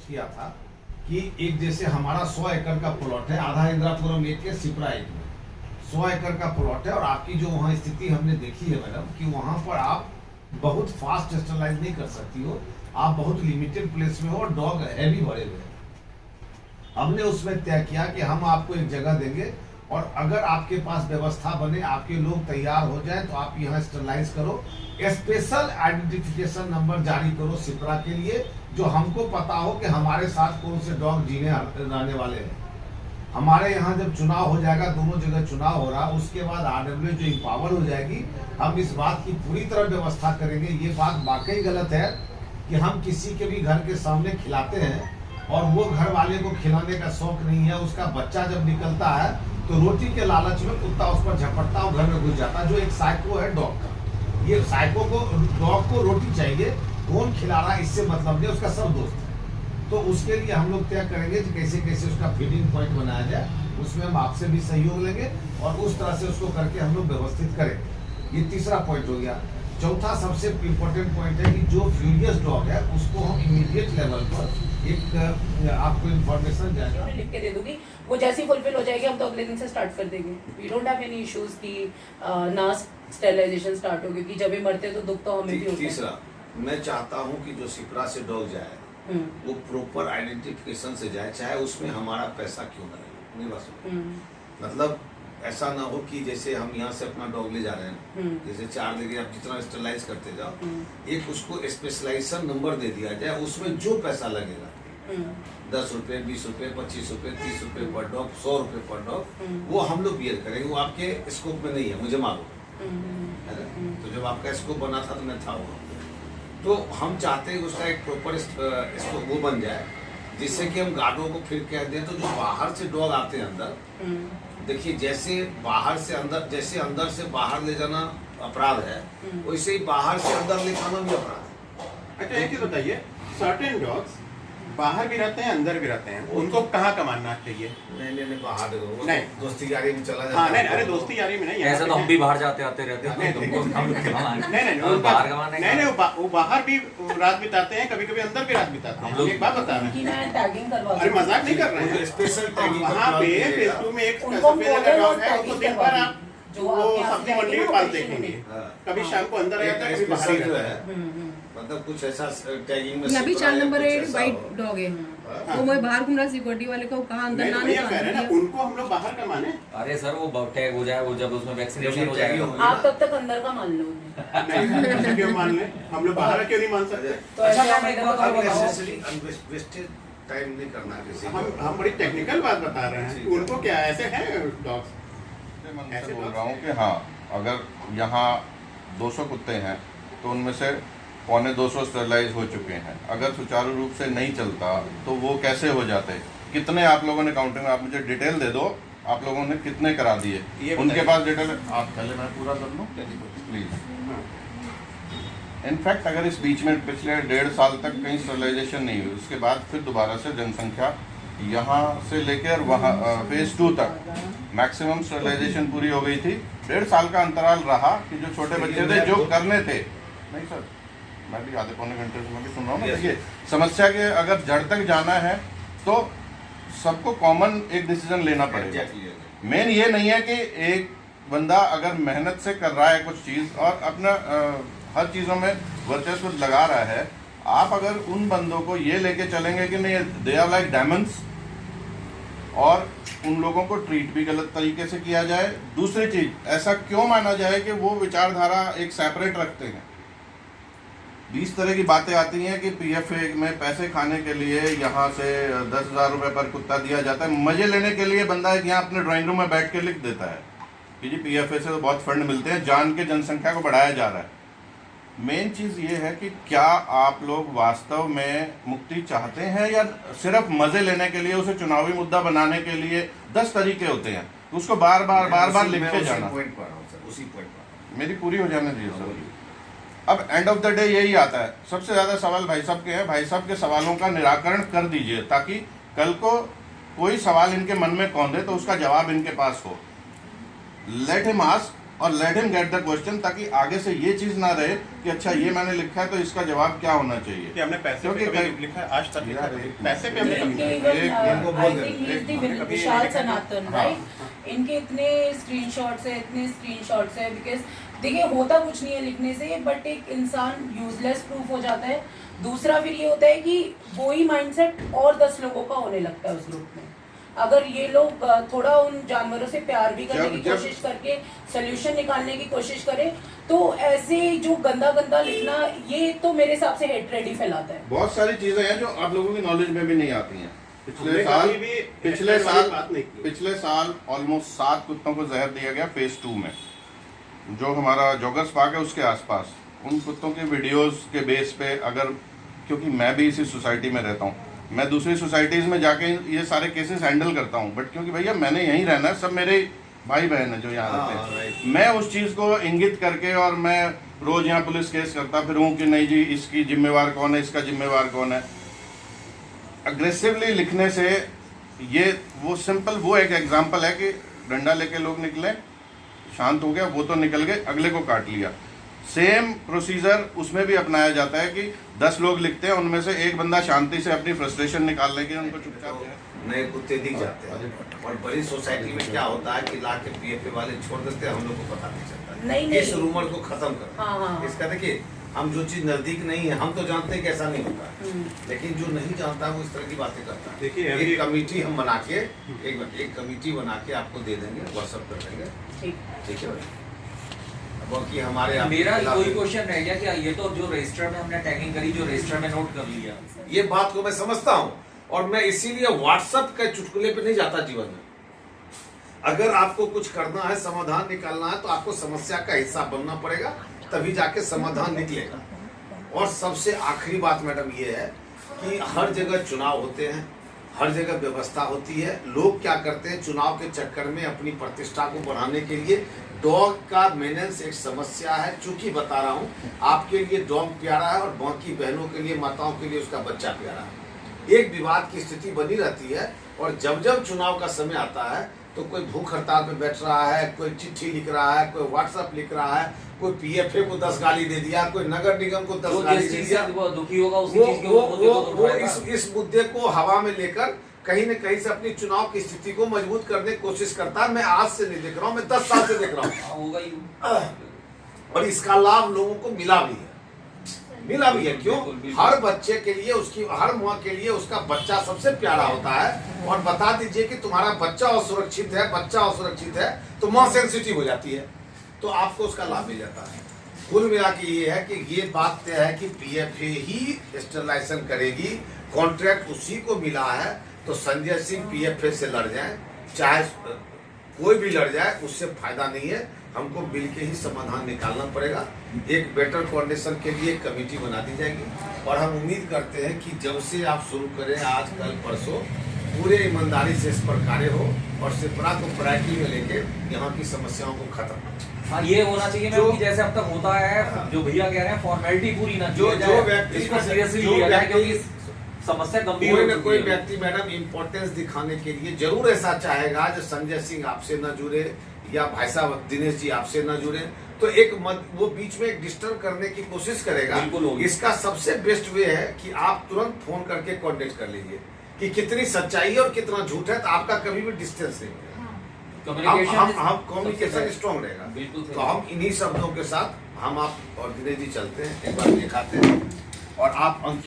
किया था कि एक जैसे हमारा 100 एकड़ का प्लॉट है, आधा इंदिरापुरम एक है, सिपरा एक में 100 एकड़ का प्लॉट है, और आपकी जो वहाँ स्थिति हमने देखी है मैडम कि वहाँ पर आप बहुत फास्ट स्टरलाइज नहीं कर सकती हो, आप बहुत लिमिटेड प्लेस में हो और डॉग हैवी भरे हुए हैं। हमने उसमें तय किया कि हम आपको एक जगह देंगे और अगर आपके पास व्यवस्था बने, आपके लोग तैयार हो जाए तो आप यहाँ स्टरलाइज करो, स्पेशल आइडेंटिफिकेशन नंबर जारी करो सिपरा के लिए, जो हमको पता हो कि हमारे साथ कौन से डॉग जीने रहने वाले हैं। हमारे यहाँ जब चुनाव हो जाएगा, दोनों जगह चुनाव हो रहा, उसके बाद आरडब्ल्यू जो इम्पावर हो जाएगी, हम इस बात की पूरी तरह व्यवस्था करेंगे। ये बात वाकई गलत है कि हम किसी के भी घर के सामने खिलाते हैं और वो घर वाले को खिलाने का शौक नहीं है, उसका बच्चा जब निकलता है तो रोटी के लालच में कुत्ता उस पर झपटता और घर में घुस जाता, जो एक साइको है डॉग का। ये साइको को, डॉग को रोटी चाहिए, कौन खिला रहा है इससे मतलब नहीं, उसका सब दोस्त है। तो उसके लिए हम लोग तय करेंगे कि कैसे कैसे उसका फीडिंग पॉइंट बनाया जाए, उसमें हम आपसे भी सहयोग लेंगे और उस तरह से उसको करके हम लोग व्यवस्थित करेंगे। ये तीसरा पॉइंट हो गया। चौथा सबसे इम्पोर्टेंट पॉइंट है कि जो फ्यूरियस डॉग है उसको हम इमीडिएट लेवल पर एक आपको इन्फॉर्मेशन जाएगा, लिख के दे दूंगी, वो जैसी फुलफिल हो जाएगी हम तो अगले दिन से स्टार्ट कर देंगे। We don't have any issues की ना स्टेरिलाइजेशन स्टार्ट हो, क्योंकि जब भी मरते तो दुख तो हमें भी होता है। तीसरा, मैं चाहता हूँ कि जो सिपरा से डॉग जाए वो प्रॉपर आइडेंटिफिकेशन से जाए, चाहे उसमें हमारा पैसा क्यों ना लगे। मेरी बात सुनो, मतलब ऐसा ना हो कि जैसे हम यहाँ से अपना डॉग ले जा रहे हैं, जैसे 4 लेके आप जितना स्टरलाइज करते जाओ, एक उसको स्पेशलाइजेशन नंबर दे दिया जाए, उसमें जो पैसा लगेगा 10 रुपए, 20 रुपए, 25 रुपए, 30 रुपए पर डॉग, 100 रुपए पर डॉग, वो हम लोग बियर करेंगे। वो आपके स्कोप में नहीं है, मुझे मालूम है ना। तो जब आपका स्कोप बना था तो मैं था वहाँ, तो हम चाहते हैं कि उसका एक प्रॉपर इसको वो बन जाए, जिससे कि हम गार्डों को फिर कह दें। तो जो बाहर से डॉग आते हैं अंदर, देखिए जैसे बाहर से अंदर, जैसे अंदर से बाहर ले जाना अपराध है, वैसे ही बाहर से अंदर ले जाना भी अपराध है। अच्छा, एक चीज बताइए, सर्टेन डॉग्स बाहर भी रहते हैं, अंदर भी रहते हैं, उनको कहाँ का मानना चाहिए? नहीं बाहर नहीं, दोस्ती यारी में चला जाता हाँ, नहीं, अरे दोस्ती यारी में नहीं, ऐसे तो हम भी बाहर जाते आते रहते हैं, नहीं, वो बाहर भी रात बिताते हैं, कभी कभी अंदर भी रात बिताते हैं। एक बात बता रहे हैं, अरे मजाक नहीं कर रहे हैं, स्पेशल वहाँ पे फेज 2 में एक सफेद डॉग है, उसको दिन भर आप वो सब्जी मंडी में पाल देखेंगे, कभी शाम को अंदर आता है, कभी बाहर आता है। मतलब कुछ ऐसा टैगिंग में अभी 4 नंबर वाइट डॉग है, वो मैं बाहर घूम रहा, सिक्योरिटी वाले को कहाँ अंदर ना नहीं, कह रहे हैं ना, उनको हम लोग बाहर का माने। अरे सर वो टैग हो जाए, वो जब उसमें वैक्सीनेशन हो जाएगा, आप तब तक अंदर का मान लो। नहीं, क्यों मान ले, हम लोग बाहर क्यों नहीं मान सकते? तो ऐसा वेस्टेज टाइम नहीं करना किसी को। हम बड़ी टेक्निकल बात बता रहे हैं, उनको क्या ऐसे हैं डॉग्स? ऐसे बोल रहा हूँ कि हाँ, अगर यहाँ 200 कुत्ते हैं तो उनमें से 250 स्टरलाइज हो चुके हैं। अगर सुचारू रूप से नहीं चलता तो वो कैसे हो जाते हैं? कितने आप लोगों ने काउंटिंग, आप मुझे डिटेल दे दो, आप लोगों ने कितने करा दिए? उनके पास डिटेल है, आप पहले मैं पूरा कर लूँ प्लीज। इनफैक्ट अगर इस बीच में पिछले 1.5 साल तक कहीं स्टरलाइजेशन नहीं हुई, उसके बाद फिर दोबारा से जनसंख्या यहाँ से लेकर वहाँ फेज 2 तक मैक्सिमम स्टरलाइजेशन पूरी हो गई थी। 1.5 साल का अंतराल रहा कि जो छोटे बच्चे थे जो करने थे, नहीं सर मैं भी आधे पौने घंटे से मैं भी सुन रहा हूँ ना। देखिए समस्या के अगर जड़ तक जाना है तो सबको कॉमन एक डिसीजन लेना पड़ेगा। मेन ये नहीं है कि एक बंदा अगर मेहनत से कर रहा है कुछ चीज़ और अपना हर चीज़ों में वर्चस्व लगा रहा है, आप अगर उन बंदों को ये लेके चलेंगे कि नहीं दे आर लाइक डायमंड्स और उन लोगों को ट्रीट भी गलत तरीके से किया जाए। दूसरी चीज़, ऐसा क्यों माना जाए कि वो विचारधारा एक सेपरेट रखते हैं? 20 तरह की बातें आती हैं कि पीएफए में पैसे खाने के लिए यहाँ से 10,000 रुपये पर कुत्ता दिया जाता है। मजे लेने के लिए बंदा एक यहाँ अपने ड्राइंग रूम में बैठ के लिख देता है कि जी पीएफए से तो बहुत फंड मिलते हैं, जान के जनसंख्या को बढ़ाया जा रहा है। मेन चीज़ ये है कि क्या आप लोग वास्तव में मुक्ति चाहते हैं या सिर्फ मजे लेने के लिए, उसे चुनावी मुद्दा बनाने के लिए 10 तरीके होते हैं, उसको बार बार लिखते जाना। उसी पॉइंट मेरी पूरी हो जाने दीजिए सर। अब एंड ऑफ द डे यही आता है, सबसे ज़्यादा सवाल भाई साहब के हैं, भाई साहब के सवालों का निराकरण कर दीजिए ताकि कल को कोई सवाल इनके मन में कौंधे तो उसका जवाब इनके पास हो। लेट हिम आस्क और let him get the question, ताकि आगे से ये चीज ना रहे कि अच्छा ये मैंने लिखा है तो इसका जवाब क्या होना चाहिए। कि हमने पैसे पे क्योंकि कभी लिखा है, आज तक लिखा है, पैसे पे हमने कभी इनके नहीं लिखा। इवन विशाल सनातन, राइट, इनके इतने स्क्रीनशॉट्स है, इतने स्क्रीनशॉट्स है, बिकॉज देखिए होता कुछ नहीं है लिखने से, बट एक इंसान यूजलेस प्रूफ हो जाता है। दूसरा फिर ये होता है कि वही माइंडसेट और 10 लोगों का होने लगता है उस ग्रुप में। अगर ये लोग थोड़ा उन जानवरों से प्यार भी करने की कोशिश करके सोल्यूशन निकालने की कोशिश करें, तो ऐसे जो गंदा गंदा लिखना, ये तो मेरे हिसाब से हेट्रेड ही फैलाता है। बहुत सारी चीजें हैं जो आप लोगों की नॉलेज में भी नहीं आती हैं। हमने कभी भी बात नहीं की। पिछले साल ऑलमोस्ट 7 कुत्तों को जहर दिया गया फेज 2 में, जो हमारा जॉगर्स पार्क है उसके आसपास। उन कुत्तों के वीडियोस के बेस पे, अगर क्योंकि मैं भी इसी सोसाइटी में रहता हूँ, मैं दूसरी सोसाइटीज में जाके ये सारे केसेस हैंडल करता हूँ, बट क्योंकि भैया मैंने यहीं रहना है, सब मेरे भाई बहन है जो यहाँ रहते हैं, मैं उस चीज को इंगित करके और मैं रोज यहाँ पुलिस केस करता फिर हूँ कि नहीं जी इसकी जिम्मेवार कौन है, इसका जिम्मेवार कौन है। अग्रेसिवली लिखने से ये वो सिंपल वो एक एग्जाम्पल है कि डंडा लेके लोग निकले, शांत हो गया, वो तो निकल गए, अगले को काट लिया। सेम प्रोसीजर उसमें भी अपनाया जाता है कि 10 लोग लिखते हैं, उनमें से एक बंदा शांति से अपनी फ्रस्ट्रेशन निकालने के उनको चुपचाप नए कुत्ते दिख जाते हैं, और बड़ी सोसाइटी में क्या होता है कि ला के पीएफए वाले छोड़ देते हैं, हम लोग को पता नहीं चलता। नहीं इस रूमर को खत्म कर। हाँ। इसका देखिए, हम जो चीज नजदीक नहीं है हम तो जानते हैं कि ऐसा नहीं होता, लेकिन जो नहीं जानता वो इस तरह की बातें करता है। देखिए, एक कमेटी हम बना के एक कमेटी बना के आपको दे देंगे, व्हाट्सएप कर देंगे, ठीक है भाई। बाकी हमारे मेरा कोई क्वेश्चन रह गया, क्या ये तो जो रजिस्टर में हमने टैगिंग करी, जो रजिस्टर में नोट कर लिया, ये बात को मैं समझता हूँ, और मैं इसीलिए व्हाट्सएप के चुटकुले पे नहीं जाता जीवन में। अगर आपको कुछ करना है, समाधान निकालना है, तो आपको समस्या का हिस्सा बनना पड़ेगा, तभी जाके समाधान निकलेगा। और सबसे आखिरी बात मैडम ये है कि हर जगह चुनाव होते हैं, हर जगह व्यवस्था होती है। लोग क्या करते हैं, चुनाव के चक्कर में अपनी प्रतिष्ठा को बढ़ाने के लिए डॉग का मेंटेनेंस एक समस्या है। चूंकि बता रहा हूँ, आपके लिए डॉग प्यारा है और बाकी बहनों के लिए, माताओं के लिए उसका बच्चा प्यारा है। एक विवाद की स्थिति बनी रहती है, और जब जब चुनाव का समय आता है तो कोई भूख हड़ताल पे बैठ रहा है, कोई चिट्ठी लिख रहा है, कोई व्हाट्सएप लिख रहा है, कोई पीएफए को 10 गाली दे दिया, कोई नगर निगम को 10 गाली दे दिया। दुखी होगा उसी चीज के वो इस मुद्दे को हवा में लेकर कहीं न कहीं से अपनी चुनाव की स्थिति को मजबूत करने की कोशिश करता है। मैं आज से नहीं देख रहा हूँ, मैं 10 साल से देख रहा हूँ, होगा ही। और इसका लाभ लोगों को मिला भी है। क्यों? हर बच्चे के लिए, उसकी हर माँ के लिए उसका बच्चा सबसे प्यारा होता है। और बता दीजिए कि तुम्हारा बच्चा असुरक्षित है, तो माँ सेंसिटिव हो जाती है, तो आपको उसका लाभ मिल जाता है। कुल मिला के ये है कि ये बात तय है कि पीएफए ही स्टरलाइजेशन करेगी, कॉन्ट्रैक्ट उसी को मिला है, तो संजय सिंह पीएफए से लड़ जाए, चाहे कोई भी लड़ जाए, उससे फायदा नहीं है। हमको मिल के ही समाधान निकालना पड़ेगा। एक बेटर कंडीशन के लिए कमेटी बना दी जाएगी, और हम उम्मीद करते हैं कि जब से आप शुरू करें, आज कल परसों, पूरे ईमानदारी से इस पर कार्य हो, और सिपरा को प्रायोरिटी में लेके यहाँ की समस्याओं को खत्म। हाँ, ये होना चाहिए मैम कि जैसे अब तक होता है, जो भैया कह रहे हैं फॉर्मेलिटी पूरी ना जो व्यक्ति इसको सीरियसली लिया जाए, क्योंकि समस्या गंभीर हो कोई न चुकी कोई है। व्यक्ति मैडम इम्पोर्टेंस दिखाने के लिए जरूर ऐसा चाहेगा, जो संजय सिंह आपसे न जुड़े या भाई साहब दिनेश जी आपसे न जुड़े, तो वो बीच में एक डिस्टर्ब करने की कोशिश करेगा। इसका सबसे बेस्ट वे है कि आप तुरंत फोन करके कांटेक्ट कर लीजिए कि कितनी सच्चाई है और कितना झूठ है, तो आपका कभी भी डिस्टेंस नहीं होगा। हम कम्युनिकेशन स्ट्रॉन्ग रहेगा। तो हम इन्हीं शब्दों के साथ हम आप और दिनेश जी चलते हैं, एक बार दिखाते हैं, और आप